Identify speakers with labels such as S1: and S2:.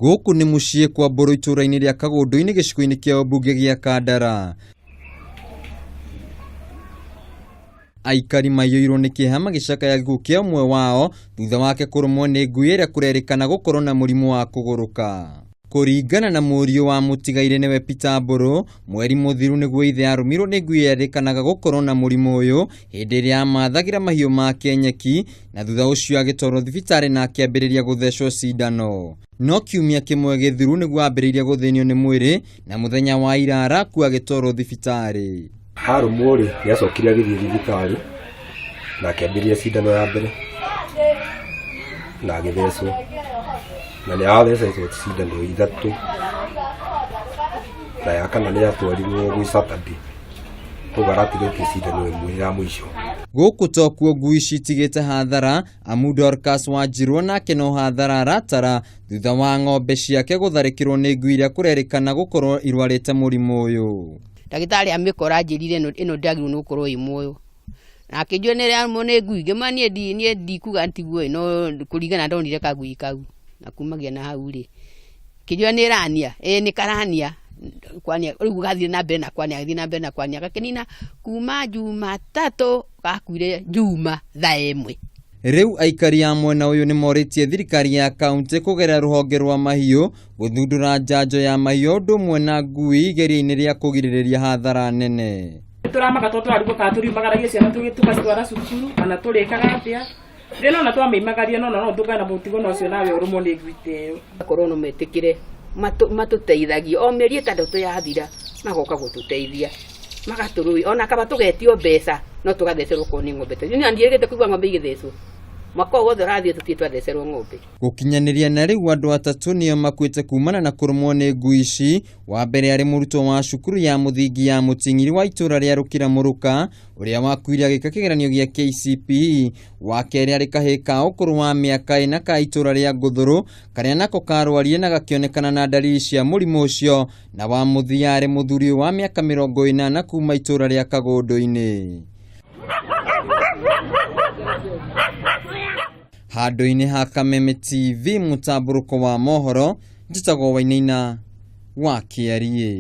S1: Gũkũ nĩ mũciĩ kwa Mbũrũ itũũra-inĩ rĩa Kagũndũ-inĩ gĩcigo-inĩ kĩa ũmbunge gĩa Kandara. Aikari maiyũirwo nĩ kĩeha magĩcakaya gĩkuũ kĩa ũmwe wao thutha wake kũrũmwo nĩ ngui ĩrĩa kũrerĩkana gũkorwo na mũrimũ wa kũgũrũka. Kũringana na mũriũ wa mũtigaire nĩwe Peter Mbũrũ, mweri mũthiru nĩguo ithe arũmirwo nĩ ngui yerĩkanaga gũkorwo na mũrimũ ũyũ hĩndĩ ĩrĩa amathagĩra mahiũ make nyeki, na thutha ũcio agĩtwarwo thibitarĩ na akĩambĩrĩria gũthecwo cindano. No kiumia kĩmwe gĩthiru nĩguo ambĩrĩirie gũthĩnio nĩ mwĩrĩ, na mũthenya wa ira arakua agĩtwarwo thibitarĩ.
S2: Harũmwo rĩ nĩacokire agĩthiĩ thibitarĩ na akĩambĩrĩria cindano ya mbere na agĩthecwo, na nĩathecetwo cindano ithatũ, na ya kana nĩatwarirwo gwĩ Saturday, koguo aratigĩtie cindano ĩmwe ya mũico.
S1: Gũkũ tokuo ngui citigĩte hathara, amu Dorcas Wanjirũ nake no hathara aratara thutha wa ng'ombe ciake gũtharĩkĩrwo nĩ ngui iria kũrerĩkana gũkorwo irwarĩte mũrimũ ũyũ.
S3: Ndagĩtarĩ amĩkora njĩrire ĩno ndagĩrĩirwo nĩ gũkorwo ĩ muoyo, na akĩnjũa nĩ ngui ngĩma niĩ ndikuga ntiguo no kũringana ndonire kagui kau, na kumagia na hau rĩ kĩnjũa nĩ ĩrania, nĩ karania kwani rĩu gathiĩ na mbere na kwani agĩthiĩ na mbere na kwani agakĩnina kuma Jumatatũ gakuire Juma thaa 1.
S1: Rĩu aikari a mwena ũyũ nĩ morĩtie thirikari ya kaunti kũgerera rũhonge rwa mahiũ gũthundũra njanjo ya mahiũ ũndũ ũmwe na ngui igeria-inĩ rĩa kũgirĩrĩria hathara nene.
S4: Tũramaka twarigwo kana tũriumagaragia ciana tũgĩtwara cukuru kana tũrĩkaga atĩa, rĩno na twamĩimagaria no ndũkana mũtigo no cio nawe ũrũmwo nĩ ngui ta ĩyo. Korwo no metĩkĩre matũteithagia o mĩeri ĩtandatũ yathira magoka gũtũteithia magatũrũi ona kaba tũgetio mbeca no tũgathecerwo ko nĩ ng'ombe. Nĩ ndirĩgĩte kũigua ng'ombe igĩthecwo mwaka wothe ũrathiĩ tũthiĩ twathecerwo ng'ombe.
S1: Gũkinyanĩria na rĩu andũ atatũ nĩo makuĩte kumana na kũrũmwo nĩ ngui ici. Wa mbere arĩ mũrutwo wa cukuru ya mũthingi ya Mũting'iri wa itũũra rĩa Rũkĩra Mũruka ũrĩa wakuire agĩka kĩgeranio gĩa KCPE. Wa kerĩ arĩ kahĩĩ ka ũkũrũ wa mĩaka 4 ka itũũra rĩa Ngũthũrũ karĩa nako karwarire na gakĩonekana na ndariri cia mũrimũ ũcio, na wa mũthia arĩ mũthuri wa mĩaka 80 kuma itũũra rĩa Kagũndũ-inĩ. Handũ-inĩ ha Kameme TV mũtambũrũko wa mohoro, njĩtagwo Wainaina wa KRA.